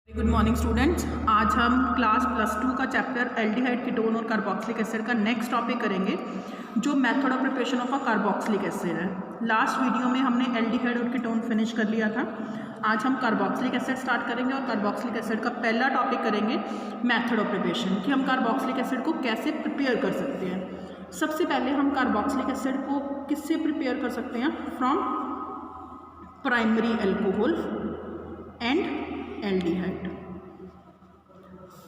Good morning students. आज हम class +2 का चैप्टर एल्डिहाइड कीटोन और कार्बोक्सिलिक एसिड का नेक्स्ट टॉपिक करेंगे, जो method of preparation of a carboxylic acid है। लास्ट वीडियो में हमने एल्डिहाइड और कीटोन फिनिश कर लिया था। आज हम कार्बोक्सिलिक एसिड स्टार्ट करेंगे और कार्बोक्सिलिक एसिड का पहला टॉपिक करेंगे मेथड ऑफ प्रिपरेशन, कि हम कार्बोक्सिलिक एसिड को कैसे प्रिपेयर कर सकते हैं। सबसे पहले हम कार्बोक्सिलिक एसिड को किससे प्रिपेयर कर सकते हैं? From primary alcohol and aldehyde.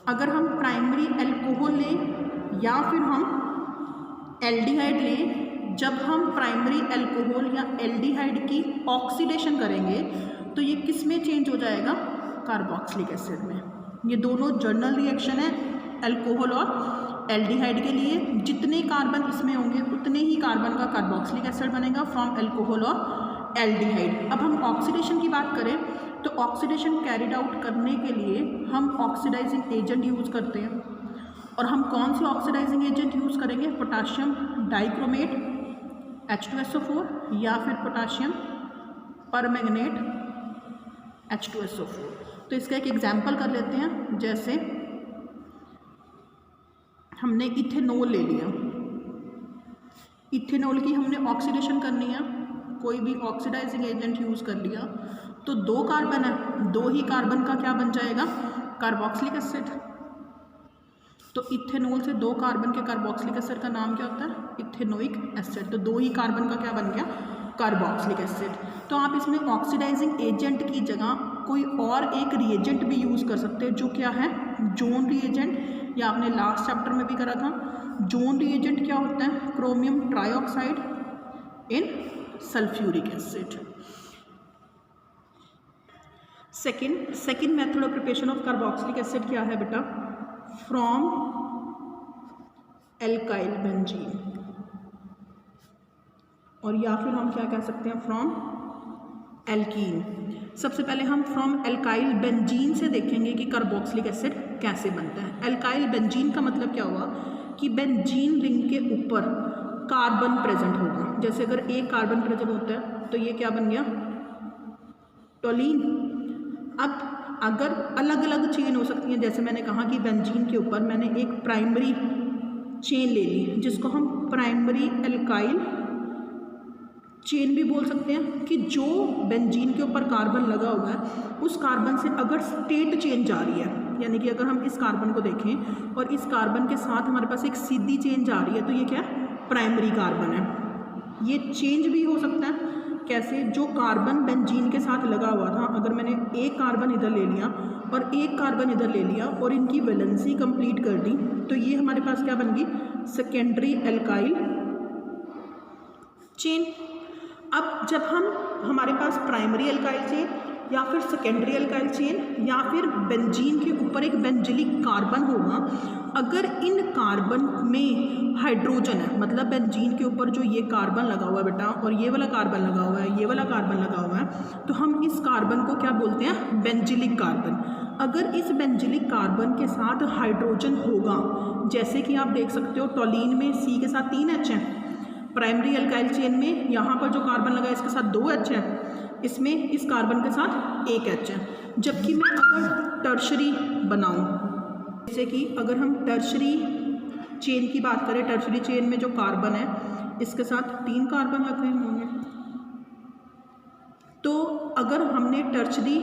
अगर हम प्राइमरी अल्कोहल लें या फिर हम एल्डिहाइड लें, जब हम प्राइमरी अल्कोहल या एल्डिहाइड की ऑक्सीडेशन करेंगे तो ये किस में चेंज हो जाएगा? कार्बोक्सिलिक एसिड में। ये दोनों जर्नल रिएक्शन है अल्कोहल और एल्डिहाइड के लिए। जितने कार्बन इसमें होंगे उतने ही कार्बन का कार्बोक्सिलिक एसिड बनेगा फ्रॉम अल्कोहल और एल्डिहाइड। अब हम ऑक्सीडेशन की बात करें तो ऑक्सीडेशन कैरिड आउट करने के लिए हम ऑक्सीडाइजिंग एजेंट यूज़ करते हैं। और हम कौन से ऑक्सीडाइजिंग एजेंट यूज़ करेंगे? पोटाशियम डाइक्रोमेट H2SO4 या फिर पोटाशियम परमैंगनेट H2SO4। तो इसका एक एग्जाम्पल कर लेते हैं। जैसे हमने इथेनॉल ले लिया, इथेनॉल की हमने ऑक्सीडेशन करनी है, कोई भी ऑक्सीडाइजिंग एजेंट यूज़ कर लिया तो दो कार्बन है, दो ही कार्बन का क्या बन जाएगा? Carboxylic acid. तो इथेनॉल से दो कार्बन के कार्बोक्सिलिक एसिड का नाम क्या होता है? Ethanoic acid. तो दो ही कार्बन का क्या बन गया? Carboxylic acid. तो आप इसमें ऑक्सीडाइजिंग एजेंट की जगह कोई और एक रिएजेंट भी यूज़ कर सकते हैं, जो क्या है? Zone reagent. या आपने लास्ट चैप्टर में भी करा था। जोन रिएजेंट क्या होता है? Chromium trioxide in sulphuric acid. Second method of preparation of carboxylic acid क्या है बेटा? From alkyl benzene. और या फिर हम क्या कह सकते हैं? From alkene. सबसे पहले हम फ्रॉम एल्काइल बेंजीन से देखेंगे कि कार्बोक्सिलिक एसिड कैसे बनता है। एल्काइल बेंजीन का मतलब क्या हुआ? कि बेंजीन रिंग के ऊपर कार्बन प्रेजेंट होगा। जैसे अगर एक कार्बन प्रेजेंट होता है तो ये क्या बन गया? टोलीन। अब अगर अलग अलग चेन हो सकती हैं, जैसे मैंने कहा कि बेंजीन के ऊपर मैंने एक प्राइमरी चेन ले ली, जिसको हम प्राइमरी एल्काइल चेन भी बोल सकते हैं, कि जो बेंजीन के ऊपर कार्बन लगा हुआ है उस कार्बन से अगर स्टेट चेंज जा रही है, यानी कि अगर हम इस कार्बन को देखें और इस कार्बन के साथ हमारे पास एक सीधी चेन जा रही है, तो ये क्या है? प्राइमरी कार्बन है। ये चेंज भी हो सकता है। कैसे? जो कार्बन बेंजीन के साथ लगा हुआ था, अगर मैंने एक कार्बन इधर ले लिया और एक कार्बन इधर ले लिया और इनकी वैलेंसी कंप्लीट कर दी, तो ये हमारे पास क्या बन गई? Secondary alkyl chain. अब जब हमारे पास प्राइमरी एल्काइल चेन या फिर सेकेंडरी एल्काइल चेन या फिर बेंजीन के ऊपर एक बेंजिलिक कार्बन होगा, अगर इन कार्बन में हाइड्रोजन है, मतलब बेंजीन के ऊपर जो ये कार्बन लगा हुआ है बेटा और ये वाला कार्बन लगा हुआ है, ये वाला कार्बन लगा हुआ है, तो हम इस कार्बन को क्या बोलते हैं? Benzylic carbon. अगर इस बेंजिलिक कार्बन के साथ हाइड्रोजन होगा, जैसे कि आप देख सकते हो टोलीन में C के साथ 3 H हैं, प्राइमरी एल्काइल चेन में यहाँ पर जो कार्बन लगा है इसके साथ 2 H है, इसमें इस कार्बन के साथ 1 H है। जबकि मैं अगर टर्शरी बनाऊं, जैसे कि अगर हम टर्शरी चेन की बात करें, टर्शरी चेन में जो कार्बन है इसके साथ 3 कार्बन लग रहे होंगे, तो अगर हमने टर्शरी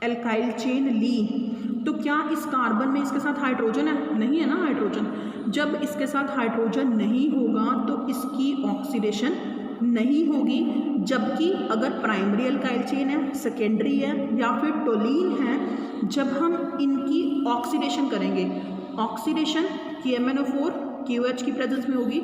एल्काइल चेन ली तो क्या इस कार्बन में इसके साथ हाइड्रोजन है? नहीं है ना हाइड्रोजन। जब इसके साथ हाइड्रोजन नहीं होगा तो इसकी ऑक्सीडेशन नहीं होगी। जबकि अगर प्राइमरी एल्काइल चेन है, सेकेंडरी है या फिर टोलीन है, जब हम इनकी ऑक्सीडेशन करेंगे, ऑक्सीडेशन KMnO4 KOH की प्रेजेंस में होगी,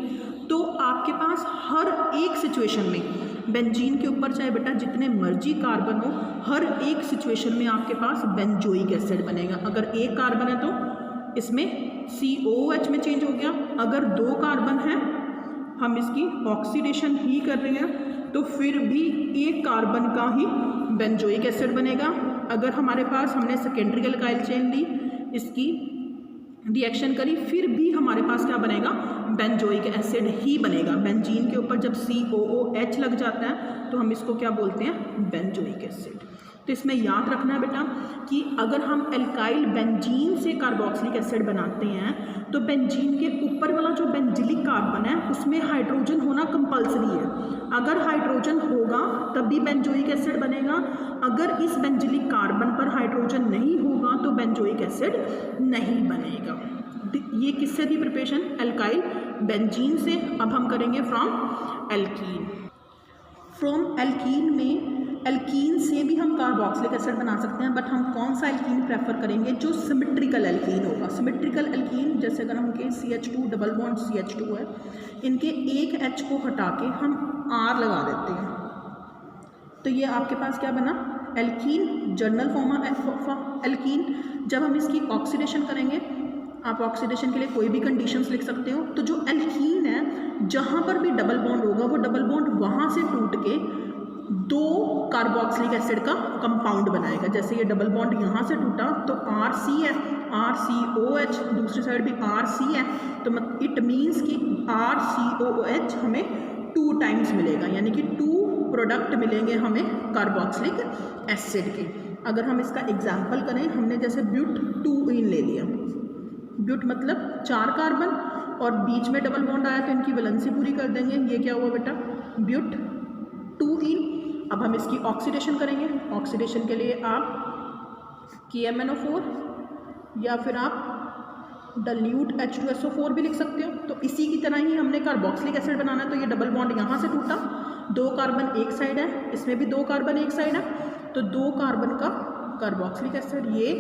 तो आपके पास हर एक सिचुएशन में बेंजीन के ऊपर चाहे बेटा जितने मर्जी कार्बन हो, हर एक सिचुएशन में आपके पास बेंजोइक एसिड बनेगा। अगर एक कार्बन है तो इसमें COOH में चेंज हो गया। अगर 2 कार्बन है, हम इसकी ऑक्सीडेशन ही कर रहे हैं, तो फिर भी एक कार्बन का ही बेंजोइक एसिड बनेगा। अगर हमारे पास हमने सेकेंडरी एल्काइल चेन ली, इसकी रिएक्शन करी, फिर भी हमारे पास क्या बनेगा? बेंजोइक एसिड ही बनेगा। बेंजीन के ऊपर जब COOH लग जाता है तो हम इसको क्या बोलते हैं? Benzoic acid. तो इसमें याद रखना है बेटा कि अगर हम एल्काइल बेंजीन से कार्बोक्सिलिक एसिड बनाते हैं तो बेंजीन के ऊपर वाला जो बेंजिलिक कार्बन है उसमें हाइड्रोजन होना कंपलसरी है। अगर हाइड्रोजन होगा तब भी बेंजोइक एसिड बनेगा, अगर इस बेंजिलिक कार्बन पर हाइड्रोजन नहीं होगा तो बेंजोइक एसिड नहीं बनेगा। ये किससे थी प्रिपरेशन? एल्काइल बेंजीन से। अब हम करेंगे फ्रॉम एल्कीन। फ्रॉम एल्कीन में एल्कीन से भी हम कार्बोक्सिलिक एसिड बना सकते हैं, बट हम कौन सा एल्कीन प्रेफर करेंगे? जो सिमेट्रिकल एल्कीन होगा। सिमेट्रिकल एल्कीन जैसे अगर हम कहें CH2 डबल बॉन्ड CH2 है, इनके एक H को हटा के हम R लगा देते हैं तो ये आपके पास क्या बना? Alkene. Journal form of alkene. जब हम इसकी ऑक्सीडेशन करेंगे, आप ऑक्सीडेशन के लिए कोई भी कंडीशंस लिख सकते हो, तो जो एल्कीन है जहाँ पर भी डबल बॉन्ड होगा वो डबल बॉन्ड वहाँ से टूट के दो कार्बोक्सिलिक एसिड का कंपाउंड बनाएगा। जैसे ये डबल बॉन्ड यहाँ से टूटा तो RC है, RCOH, दूसरी साइड भी RC है, तो इट मीन्स कि RCOH हमें 2 टाइम्स मिलेगा, यानी कि 2 प्रोडक्ट मिलेंगे हमें कार्बोक्सिलिक एसिड के। अगर हम इसका एग्जाम्पल करें, हमने जैसे ब्यूट 2इन ले लिया। ब्यूट मतलब 4 कार्बन और बीच में डबल बॉन्ड आया तो इनकी वैलेंसी पूरी कर देंगे। ये क्या हुआ बेटा? ब्यूट 2इन। अब हम इसकी ऑक्सीडेशन करेंगे। ऑक्सीडेशन के लिए आप KMnO4 या फिर आप डाइल्यूट H2SO4 भी लिख सकते हो। तो इसी की तरह ही हमने कार्बोक्सिलिक एसिड बनाना है, तो ये डबल बॉन्ड यहाँ से टूटा, 2 कार्बन एक साइड है, इसमें भी 2 कार्बन एक साइड है, तो 2 कार्बन का कार्बोक्सिलिक एसिड ये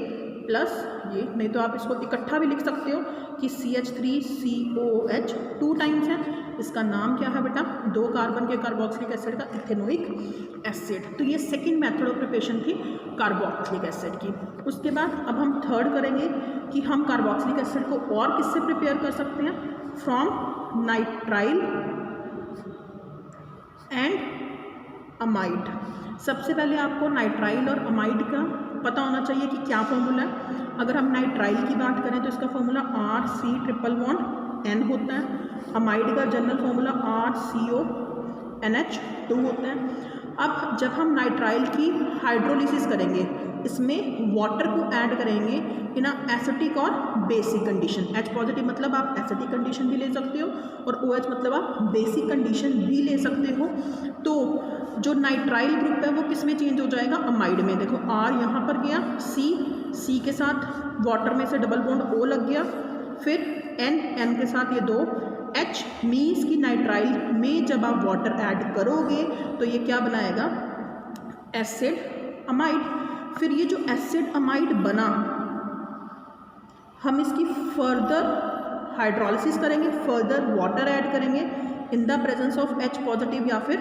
प्लस ये, नहीं तो आप इसको इकट्ठा भी लिख सकते हो कि CH3COH 2 टाइम्स है। इसका नाम क्या है बेटा? 2 कार्बन के कार्बोक्सिलिक एसिड का इथेनोइक एसिड। तो ये सेकंड मेथड ऑफ प्रिपरेशन थी कार्बोक्सिलिक एसिड की। उसके बाद अब हम थर्ड करेंगे कि हम कार्बोक्सिलिक एसिड को और किससे प्रिपेयर कर सकते हैं? From nitrile and amide. सबसे पहले आपको नाइट्राइल और अमाइड का पता होना चाहिए कि क्या फॉर्मूला है। अगर हम नाइट्राइल की बात करें तो इसका फॉर्मूला RC∠N होता है। अमाइड का जनरल फॉर्मूला RCONH2 होता है। अब जब हम नाइट्राइल की हाइड्रोलिसिस करेंगे, इसमें वाटर को ऐड करेंगे इन एसिटिक और बेसिक कंडीशन। H पॉजिटिव मतलब आप एसिटिक कंडीशन भी ले सकते हो और OH मतलब आप बेसिक कंडीशन भी ले सकते हो। तो जो नाइट्राइल ग्रुप है वो किस में चेंज हो जाएगा? अमाइड में। देखो R यहाँ पर गया, C के साथ वाटर में से डबल बॉन्ड O लग गया, फिर N के साथ ये 2 H मीन्स की नाइट्राइल में जब आप वाटर ऐड करोगे तो ये क्या बनाएगा? Acid amide. फिर ये जो एसिड अमाइड बना, हम इसकी फर्दर हाइड्रोलिसिस करेंगे, फर्दर वाटर ऐड करेंगे इन the presence of H positive या फिर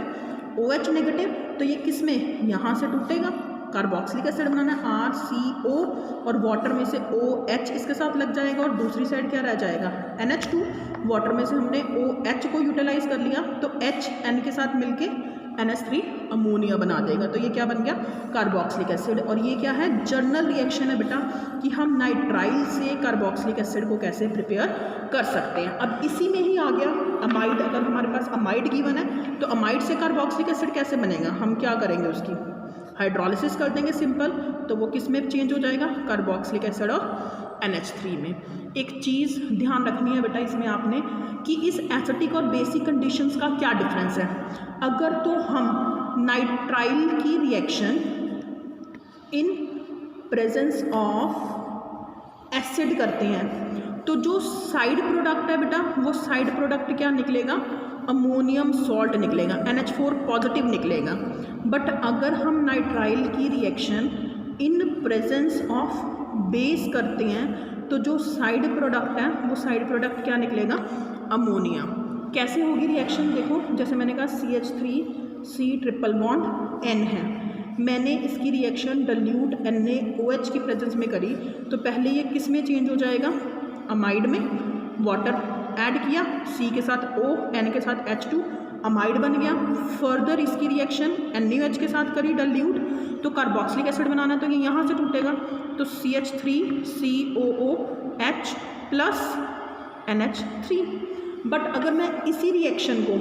OH नेगेटिव। तो ये किस में? यहाँ से टूटेगा। कार्बोक्सिलिक एसिड बनाना है RCO और वाटर में से OH इसके साथ लग जाएगा और दूसरी साइड क्या रह जाएगा? NH2। वाटर में से हमने OH को यूटिलाइज कर लिया तो H N के साथ मिलके NH3 अमोनिया बना देगा। तो ये क्या बन गया? Carboxylic acid. और ये क्या है? जर्नल रिएक्शन है बेटा कि हम नाइट्राइल से कार्बोक्सिलिक एसिड को कैसे प्रिपेयर कर सकते हैं। अब इसी में ही आ गया अमाइड। अगर हमारे पास अमाइड गिवन है तो अमाइड से कार्बोक्सिलिक एसिड कैसे बनेगा? हम क्या करेंगे? उसकी हाइड्रोलिसिस कर देंगे सिंपल। तो वो किस में चेंज हो जाएगा? कार्बोक्सिलिक एसिड और NH3 में। एक चीज़ ध्यान रखनी है बेटा इसमें आपने कि इस एसिटिक और बेसिक कंडीशंस का क्या डिफरेंस है। अगर तो हम नाइट्राइल की reaction in presence of acid करते हैं तो जो साइड प्रोडक्ट है बेटा वो साइड प्रोडक्ट क्या निकलेगा? अमोनियम सॉल्ट निकलेगा, NH4 पॉजिटिव निकलेगा। बट अगर हम नाइट्राइल की reaction in presence of base करते हैं तो जो साइड प्रोडक्ट है वो साइड प्रोडक्ट क्या निकलेगा? अमोनिया। कैसे होगी रिएक्शन? देखो जैसे मैंने कहा CH3C∠N है, मैंने इसकी रिएक्शन डाइल्यूट NaOH की प्रेजेंस में करी तो पहले ये किस में चेंज हो जाएगा? अमाइड में। वाटर ऐड किया, C के साथ O, N के साथ H2, अमाइड बन गया। फर्दर इसकी रिएक्शन NaOH के साथ करी डाइल्यूट तो कार्बोक्सिलिक एसिड बनाना है तो ये यहाँ से टूटेगा तो CH3COOH प्लस NH3। बट अगर मैं इसी रिएक्शन को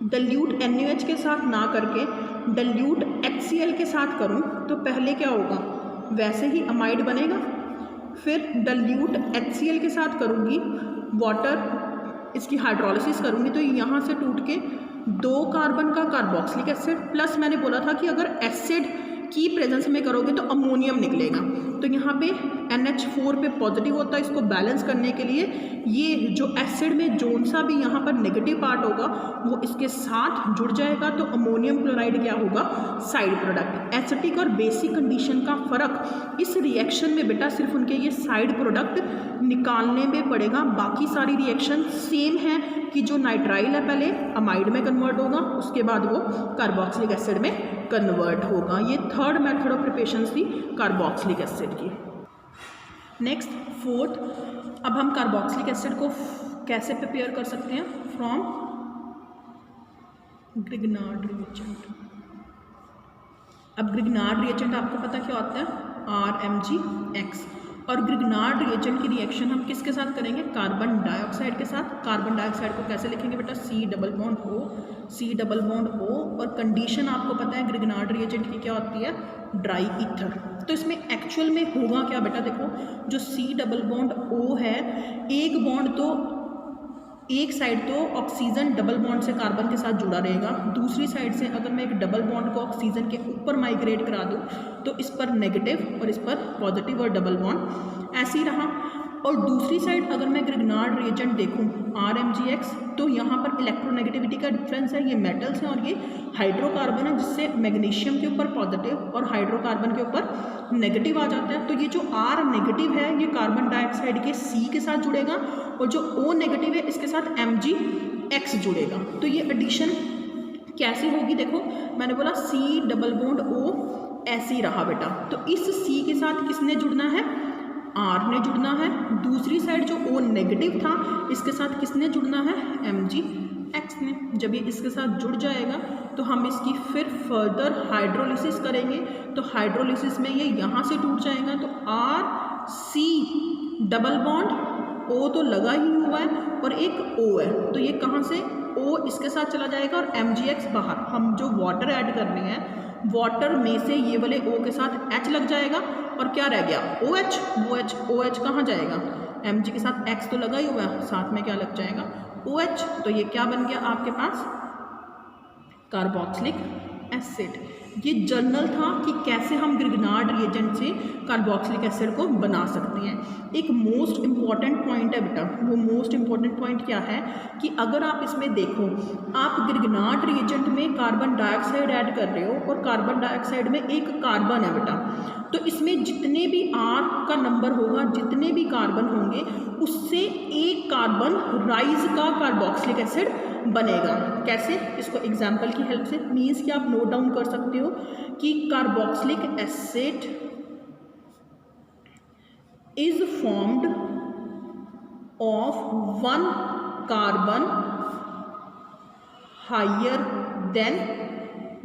डाइल्यूट NaOH के साथ ना करके डाइल्यूट HCl के साथ करूँ तो पहले क्या होगा, वैसे ही अमाइड बनेगा, फिर डाइल्यूट HCl के साथ करूँगी वाटर, इसकी हाइड्रोलिसिस करूँगी तो यहाँ से टूट के 2 कार्बन का कार्बोक्सिलिक एसिड, प्लस मैंने बोला था कि अगर एसिड की प्रेजेंस में करोगे तो अमोनियम निकलेगा, तो यहाँ पे NH4 पे पॉजिटिव होता है। इसको बैलेंस करने के लिए ये जो एसिड में जोन सा भी यहाँ पर नेगेटिव पार्ट होगा वो इसके साथ जुड़ जाएगा, तो अमोनियम क्लोराइड क्या होगा, साइड प्रोडक्ट। एसिटिक और बेसिक कंडीशन का फ़र्क इस रिएक्शन में बेटा सिर्फ उनके ये साइड प्रोडक्ट निकालने में पड़ेगा, बाकी सारी रिएक्शन सेम है कि जो नाइट्राइल है पहले अमाइड में कन्वर्ट होगा, उसके बाद वो कार्बोक्सिलिक एसिड में कन्वर्ट होगा। ये थर्ड मेथड ऑफ प्रिपरेशन थी कार्बोक्सिलिक एसिड की। नेक्स्ट फोर्थ, अब हम कार्बोक्सिलिक एसिड को कैसे प्रिपेयर कर सकते हैं, फ्रॉम ग्रिग्नार्ड रिएजेंट। अब ग्रिग्नार्ड रिएजेंट आपको पता क्या होता है, RMgX, और ग्रिग्नार्ड रिएजेंट की रिएक्शन हम किसके साथ करेंगे, कार्बन डाइऑक्साइड के साथ। कार्बन डाइऑक्साइड को कैसे लिखेंगे बेटा, C डबल बॉन्ड O, और कंडीशन आपको पता है ग्रिग्नार्ड रिएजेंट की क्या होती है, ड्राई ईथर। तो इसमें एक्चुअल में होगा क्या बेटा, देखो जो C डबल बॉन्ड O है, एक साइड तो ऑक्सीजन डबल बॉन्ड से कार्बन के साथ जुड़ा रहेगा, दूसरी साइड से अगर मैं एक डबल बॉन्ड को ऑक्सीजन के ऊपर माइग्रेट करा दूँ तो इस पर नेगेटिव और इस पर पॉजिटिव और डबल बॉन्ड ऐसे ही रहा। और दूसरी साइड अगर मैं ग्रिग्नार्ड रिएजेंट देखूं RMgX, तो यहाँ पर इलेक्ट्रोनेगेटिविटी का डिफरेंस है, ये मेटल्स हैं और ये हाइड्रोकार्बन है, जिससे मैग्नीशियम के ऊपर पॉजिटिव और हाइड्रोकार्बन के ऊपर नेगेटिव आ जाता है। तो ये जो R नेगेटिव है ये कार्बन डाइऑक्साइड के C के साथ जुड़ेगा, और जो O नेगेटिव है इसके साथ MgX जुड़ेगा। तो ये एडिशन कैसी होगी, देखो मैंने बोला C डबल बॉन्ड O ऐसे ही रहा बेटा, तो इस C के साथ किसने जुड़ना है, R ने जुड़ना है। दूसरी साइड जो O नेगेटिव था इसके साथ किसने जुड़ना है, MgX ने। जब ये इसके साथ जुड़ जाएगा तो हम इसकी फिर फर्दर हाइड्रोलिसिस करेंगे, तो हाइड्रोलिसिस में ये यहाँ से टूट जाएगा, तो RC डबल बॉन्ड O तो लगा ही हुआ है और एक O है, तो ये कहाँ से O इसके साथ चला जाएगा और MgX बाहर। हम जो वाटर ऐड करने हैं, वाटर में से ये वाले O के साथ H लग जाएगा और क्या रह गया, OH। वो OH कहाँ जाएगा, Mg के साथ X तो लगा ही हुआ है, साथ में क्या लग जाएगा, OH। तो ये क्या बन गया आपके पास, कार्बोक्सिलिक एसिड। ये जर्नल था कि कैसे हम ग्रिग्नार्ड रिएजेंट से कार्बोक्सिलिक एसिड को बना सकते हैं। एक मोस्ट इम्पॉर्टेंट पॉइंट है बेटा, वो मोस्ट इम्पॉर्टेंट पॉइंट क्या है कि अगर आप इसमें देखो, आप ग्रिग्नार्ड रिएजेंट में कार्बन डाइऑक्साइड ऐड कर रहे हो और कार्बन डाइऑक्साइड में एक कार्बन है बेटा, तो इसमें जितने भी R का नंबर होगा, जितने भी कार्बन होंगे, उससे एक कार्बन राइज का कार्बोक्सिलिक एसिड बनेगा। कैसे, इसको एग्जाम्पल की हेल्प से, मीन्स कि आप नोट डाउन कर सकते हो कि carboxylic acid is formed of 1 carbon higher than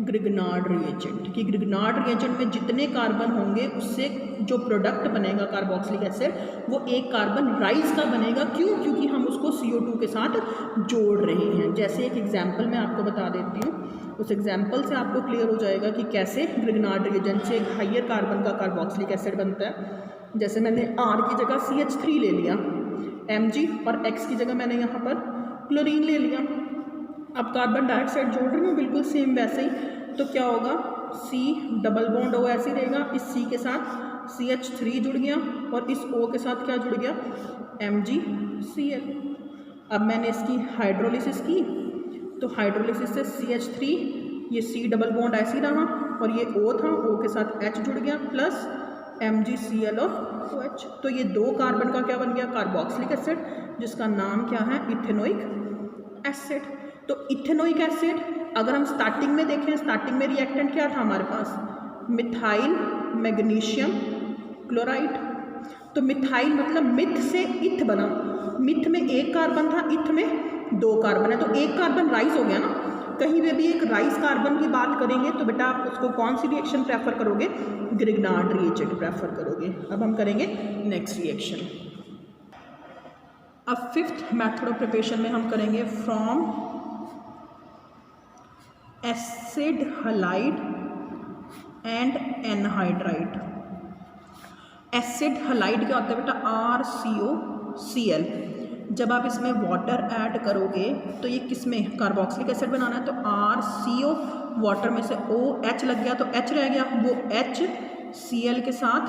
Grignard reagent, कि ग्रिग्नार्ड रिएजेंट में जितने कार्बन होंगे उससे जो प्रोडक्ट बनेगा कार्बोक्सिलिक एसिड वो एक कार्बन राइज का बनेगा। क्यों, क्योंकि हम उसको CO2 के साथ जोड़ रहे हैं। जैसे एक एग्जांपल मैं आपको बता देती हूँ, उस एग्जांपल से आपको क्लियर हो जाएगा कि कैसे ग्रिग्नार्ड रिएजेंट से एक हायर कार्बन का कार्बोक्सिलिक एसिड बनता है। जैसे मैंने R की जगह CH3 ले लिया, Mg, और X की जगह मैंने यहाँ पर क्लोरीन ले लिया। अब कार्बन डाइऑक्साइड जोड़ रही हूँ बिल्कुल सेम वैसे ही, तो क्या होगा, C डबल बॉन्ड O ऐसे रहेगा, इस C के साथ CH3 जुड़ गया और इस O के साथ क्या जुड़ गया, MgCl। अब मैंने इसकी हाइड्रोलिसिस की, तो हाइड्रोलिसिस से CH3, ये C डबल बॉन्ड ऐसे ही रहा और ये O था, O के साथ H जुड़ गया प्लस MgCl और OH। तो ये 2 कार्बन का क्या बन गया, कार्बोक्सिलिक एसिड, जिसका नाम क्या है, इथेनोइक एसिड। तो इथेनोइक एसिड अगर हम स्टार्टिंग में देखें, स्टार्टिंग में रिएक्टेंट क्या था हमारे पास, मिथाइल मैग्नीशियम क्लोराइड। तो मिथाइल मतलब मिथ से इथ बना, मिथ में एक कार्बन था, इथ में 2 कार्बन है, तो एक कार्बन राइज हो गया ना। कहीं पे भी एक राइज कार्बन की बात करेंगे तो बेटा आप उसको कौन सी रिएक्शन प्रेफर करोगे, ग्रिग्नार्ड रिएजेंट प्रेफर करोगे। अब हम करेंगे नेक्स्ट रिएक्शन। अब 5th मेथड ऑफ प्रिपरेशन में हम करेंगे from acid halide and anhydride. Acid halide क्या होता है बेटा, RCOCl। जब आप इसमें वाटर ऐड करोगे तो ये किस में, कार्बोक्सिलिक एसिड बनाना है, तो RCO, वाटर में से OH लग गया तो H रह गया, वो HCl के साथ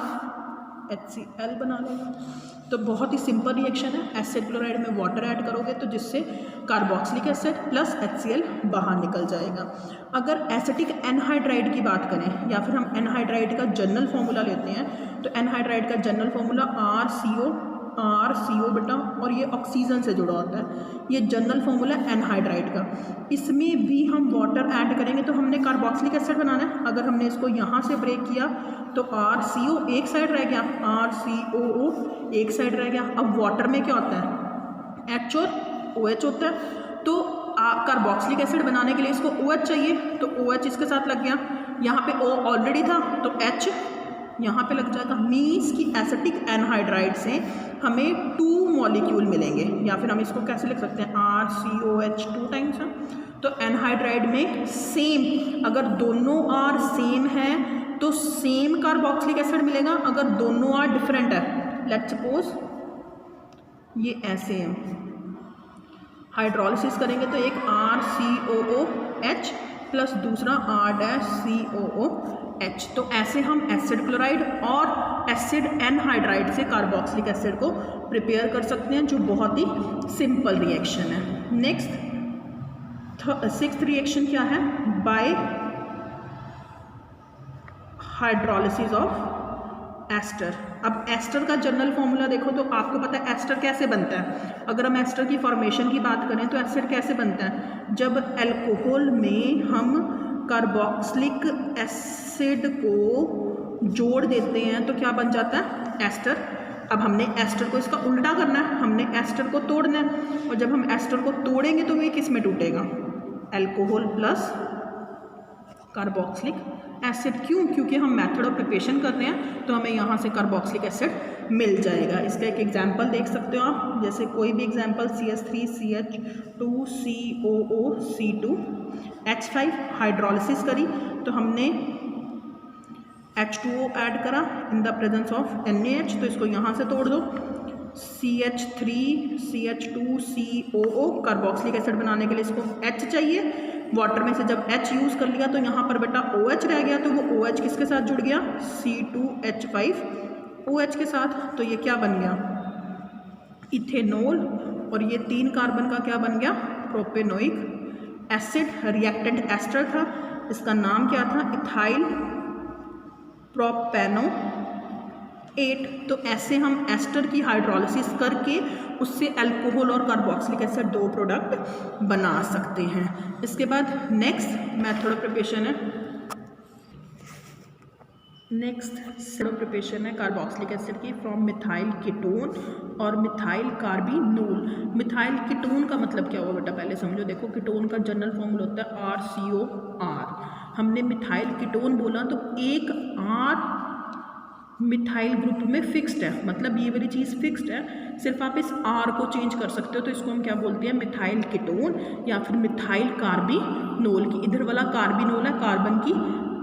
HCl बना लेगा। तो बहुत ही सिंपल रिएक्शन है। एसिड क्लोराइड में वाटर ऐड करोगे तो जिससे कार्बोक्सिलिक एसिड प्लस HCl बाहर निकल जाएगा। अगर एसिटिक एनहाइड्राइड की बात करें या फिर हम एनहाइड्राइड का जनरल फॉर्मूला लेते हैं, तो एनहाइड्राइड का जनरल फॉर्मूला RCO बेटा, और ये ऑक्सीजन से जुड़ा होता है, ये जनरल फॉर्मूला एनहाइड्राइड का। इसमें भी हम वाटर ऐड करेंगे तो हमने कार्बोक्सिलिक एसिड बनाना है। अगर हमने इसको यहाँ से ब्रेक किया तो RCO एक साइड रह गया, RCOO एक साइड रह गया। अब वाटर में क्या होता है, H और OH होता है। तो कार्बोक्सिलिक एसिड बनाने के लिए इसको OH चाहिए, तो OH इसके साथ लग गया। यहाँ पे O ऑलरेडी था तो H यहाँ पे लग जाएगा। मीन्स कि एसिटिक एनहाइड्राइड से हमें 2 मॉलिक्यूल मिलेंगे, या फिर हम इसको कैसे लिख सकते हैं, RCOH2 टाइम्स है। तो एनहाइड्राइड में सेम, अगर दोनों R सेम है तो सेम कार्बोक्सिलिक एसिड मिलेगा। अगर दोनों R डिफरेंट है, लेट्स सपोज ये ऐसे हैं, हाइड्रोलिसिस करेंगे तो एक RCOOH प्लस दूसरा R-COOH। तो ऐसे हम एसिड क्लोराइड और एसिड एनहाइड्राइड से कार्बोक्सिलिक एसिड को प्रिपेयर कर सकते हैं, जो बहुत ही सिंपल रिएक्शन है। नेक्स्ट 6th रिएक्शन क्या है, बाय हाइड्रोलिसिस ऑफ एस्टर। अब एस्टर का जनरल फॉर्मूला देखो तो आपको पता है एस्टर कैसे बनता है। अगर हम एस्टर की फॉर्मेशन की बात करें तो एसिड कैसे बनता है, जब अल्कोहल में हम कार्बोक्सिलिक एसिड को जोड़ देते हैं तो क्या बन जाता है, एस्टर। अब हमने एस्टर को इसका उल्टा करना है, हमने एस्टर को तोड़ना है, और जब हम एस्टर को तोड़ेंगे तो ये किस में टूटेगा, अल्कोहल प्लस कार्बोक्सिलिक एसिड। क्यों, क्योंकि हम मेथड ऑफ प्रिपरेशन कर रहे हैं तो हमें यहाँ से कार्बोक्सिलिक एसिड मिल जाएगा। इसका एक एग्जांपल देख सकते हो आप, जैसे कोई भी example, CH3CH2 COOC2 H5 hydrolysis करी तो हमने H2O ऐड करा इन द प्रेजेंस ऑफ NaH, तो इसको यहाँ से तोड़ दो, CH3CH2 COO। कार्बोक्सिलिक एसिड बनाने के लिए इसको H चाहिए, वाटर में से जब H यूज़ कर लिया तो यहाँ पर बेटा OH रह गया, तो वो OH किसके साथ जुड़ गया, C2H5OH के साथ। तो ये क्या बन गया, इथेनॉल, और ये 3 कार्बन का क्या बन गया, प्रोपेनोइक एसिड। रिएक्टेंट एस्टर था, इसका नाम क्या था, इथाइल प्रोपेनोएट। तो ऐसे हम एस्टर की हाइड्रोलिसिस करके उससे अल्कोहल और कार्बोक्सिलिक एसिड 2 प्रोडक्ट बना सकते हैं। इसके बाद नेक्स्ट मेथड ऑफ प्रिपरेशन है, कार्बोक्सिलिक एसिड की फ्रॉम मिथाइल कीटोन और मिथाइल कार्बिनोल। मिथाइल कीटोन का मतलब क्या हुआ बेटा, पहले समझो। देखो कीटोन का जनरल फॉर्मूला होता है RCOR। हमने मिथाइल कीटोन बोला तो एक R मिथाइल ग्रुप में फिक्स्ड है, मतलब ये वाली चीज़ फिक्स्ड है, सिर्फ आप इस R को चेंज कर सकते हो। तो इसको हम क्या बोलते हैं, मिथाइल कीटोन या फिर मिथाइल कार्बिनोल। की इधर वाला कार्बिनोल है, कार्बन की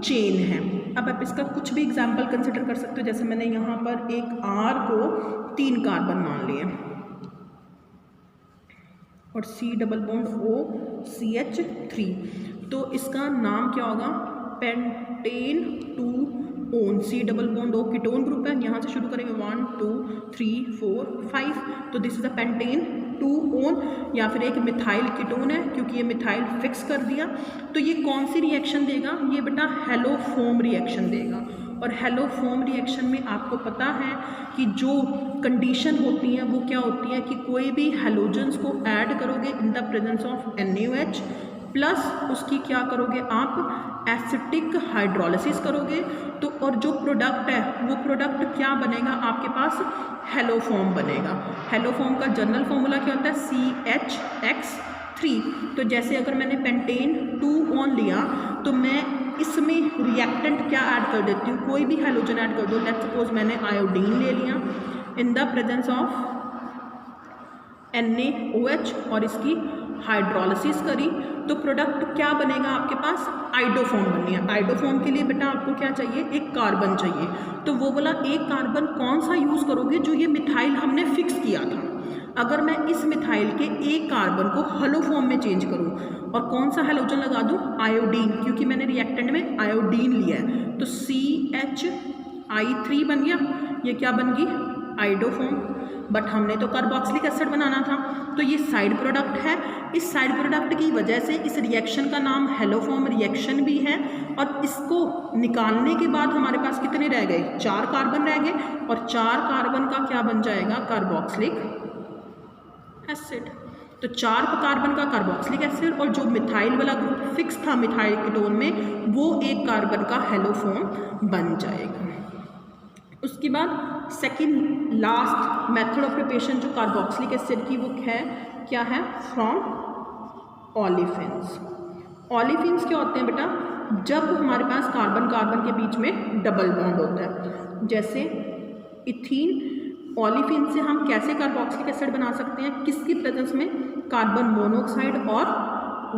चेन है। अब आप इसका कुछ भी एग्जाम्पल कंसिडर कर सकते हो, जैसे मैंने यहाँ पर एक R को 3 कार्बन मान लिए और C+O CH3, तो इसका नाम क्या होगा, पेंटेन 2-ओन। C+O कीटोन ग्रुप है, यहाँ से शुरू करेंगे 1 2 3 4 5, तो दिस इज अ पेंटेन 2-ओन, या फिर एक मिथाइल कीटोन है क्योंकि ये मिथाइल फिक्स कर दिया। तो ये कौन सी रिएक्शन देगा, ये बेटा हेलोफोम रिएक्शन देगा। और हेलोफोम रिएक्शन में आपको पता है कि जो कंडीशन होती है वो क्या होती है कि कोई भी हेलोजेंस को ऐड करोगे इन the presence of NaOH, plus उसकी क्या करोगे आप, एसिटिक हाइड्रोलिसिस करोगे। तो और जो प्रोडक्ट है वो प्रोडक्ट क्या बनेगा, आपके पास हेलोफॉर्म बनेगा। हेलोफॉर्म का जनरल फॉर्मूला क्या होता है, CHX3। तो जैसे अगर मैंने पेंटेन 2-ओन लिया तो मैं इसमें रिएक्टेंट क्या ऐड कर देती हूँ, कोई भी हेलोजन ऐड कर दो। लेट्स सपोज मैंने आयोडीन ले लिया इन द प्रेजेंस ऑफ NaOH और इसकी हाइड्रोलिसिस करी तो प्रोडक्ट क्या बनेगा आपके पास, आइडोफॉर्म बनी है। आइडोफॉर्म के लिए बेटा आपको क्या चाहिए, एक कार्बन चाहिए। तो वो बोला एक कार्बन कौन सा यूज़ करोगे, जो ये मिथाइल हमने फिक्स किया था। अगर मैं इस मिथाइल के एक कार्बन को हेलो फॉर्म में चेंज करूं और कौन सा हेलोजन लगा दूं, आयोडीन, क्योंकि मैंने रिएक्टेंट में आयोडीन लिया है, तो CH3 बन गया। ये क्या बन गई, आइडोफॉर्म। बट हमने तो कार्बोक्सिलिक एसिड बनाना था, तो ये साइड प्रोडक्ट है। इस साइड प्रोडक्ट की वजह से इस रिएक्शन का नाम हेलोफॉर्म रिएक्शन भी है। और इसको निकालने के बाद हमारे पास कितने रह गए, 4 कार्बन रह गए, और 4 कार्बन का क्या बन जाएगा, कार्बोक्सिलिक एसिड। तो 4 कार्बन का कार्बोक्सिलिक एसिड, और जो मिथाइल वाला ग्रुप फिक्स था मिथाइल कीटोन में, वो एक कार्बन का हेलोफॉर्म बन जाएगा। उसके बाद second last method of preparation जो कार्बोक्सिलिक एसिड की, वो है क्या है, फ्रॉम ओलेफिन्स। ओलेफिन्स क्या होते हैं बेटा, जब हमारे पास कार्बन कार्बन के बीच में डबल बॉन्ड होता है, जैसे इथीन। ओलेफिन से हम कैसे कार्बोक्सिलिक एसिड बना सकते हैं, किसकी प्रेजेंस में, कार्बन मोनोऑक्साइड और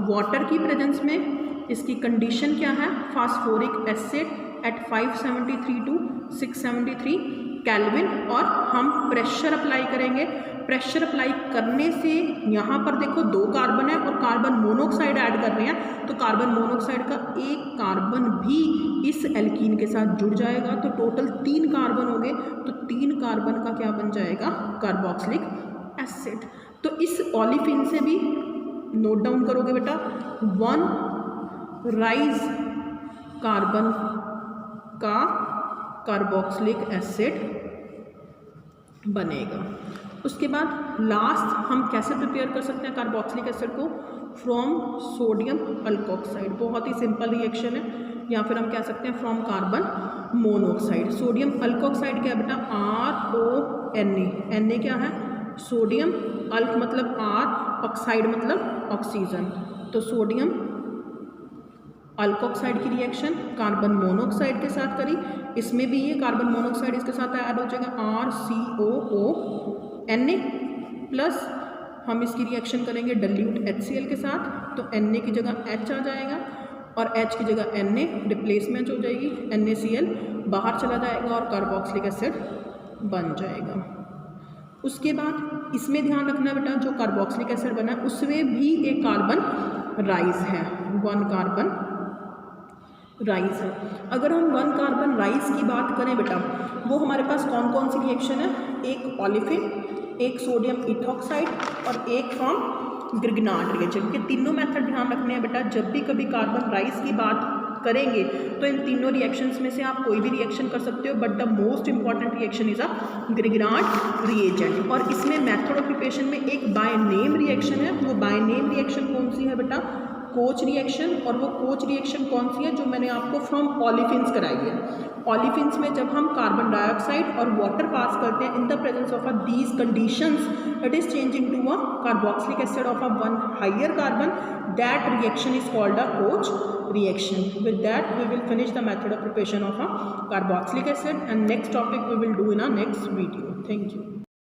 वाटर की प्रेजेंस में। इसकी कंडीशन क्या है, phosphoric acid at 573 to 673 kelvin, और हम प्रेशर अप्लाई करेंगे। प्रेशर अप्लाई करने से यहाँ पर देखो 2 कार्बन है और कार्बन मोनोऑक्साइड ऐड कर रहे हैं, तो कार्बन मोनोऑक्साइड का एक कार्बन भी इस एल्कीन के साथ जुड़ जाएगा, तो टोटल 3 कार्बन हो गए। तो 3 कार्बन का क्या बन जाएगा, कार्बोक्सिलिक एसिड। तो इस ओलेफिन से भी नोट डाउन करोगे बेटा, 1 राइज कार्बन का कार्बोक्सिलिक एसिड बनेगा। उसके बाद लास्ट हम कैसे प्रिपेयर कर सकते हैं कार्बोक्सिलिक एसिड को, फ्रॉम सोडियम अल्कोक्साइड। बहुत ही सिंपल रिएक्शन है, या फिर हम कह सकते हैं from carbon monoxide. Sodium alkoxide क्या है बेटा, RONA। Na क्या है, सोडियम, अल्क मतलब R, ऑक्साइड मतलब ऑक्सीजन। तो सोडियम अल्कोक्साइड की रिएक्शन कार्बन मोनोऑक्साइड के साथ करी, इसमें भी ये कार्बन मोनोऑक्साइड इसके साथ ऐड हो जाएगा, RCOONA प्लस हम इसकी रिएक्शन करेंगे डाइल्यूट HCl के साथ, तो Na की जगह H आ जाएगा और H की जगह Na रिप्लेसमेंट हो जाएगी, NaCl बाहर चला जाएगा और कार्बोक्सिलिक एसिड बन जाएगा। उसके बाद इसमें ध्यान रखना बेटा, जो कार्बोक्सिलिक एसिड बना है उसमें भी एक कार्बन राइज है, 1 कार्बन राइज है। अगर हम 1 कार्बन राइज की बात करें बेटा, वो हमारे पास कौन कौन सी रिएक्शन है, एक ओलेफिन, एक सोडियम इथॉक्साइड और एक फ्रॉम ग्रिग्नार्ड रिएक्शन। ये तीनों मेथड ध्यान रखने हैं बेटा, जब भी कभी कार्बन राइज की बात करेंगे तो इन तीनों रिएक्शंस में से आप कोई भी रिएक्शन कर सकते हो, but the most important reaction is a Grignard reagent. और इसमें मेथड ऑफ प्रिपरेशन में एक बाय नेम रिएक्शन है, वो बाय नेम रिएक्शन कौन सी है बेटा, कोच रिएक्शन। और वो कोच रिएक्शन कौन सी है, जो मैंने आपको फ्रॉम ओलेफिन्स कराई है। ओलेफिन्स में जब हम कार्बन डाइऑक्साइड और वाटर पास करते हैं in the presence of these conditions, it is changing to a carboxylic acid of a 1 higher carbon, that reaction is called a Koch reaction. With that we will finish the method of preparation of a carboxylic acid, and next topic we will do in our next video. Thank you.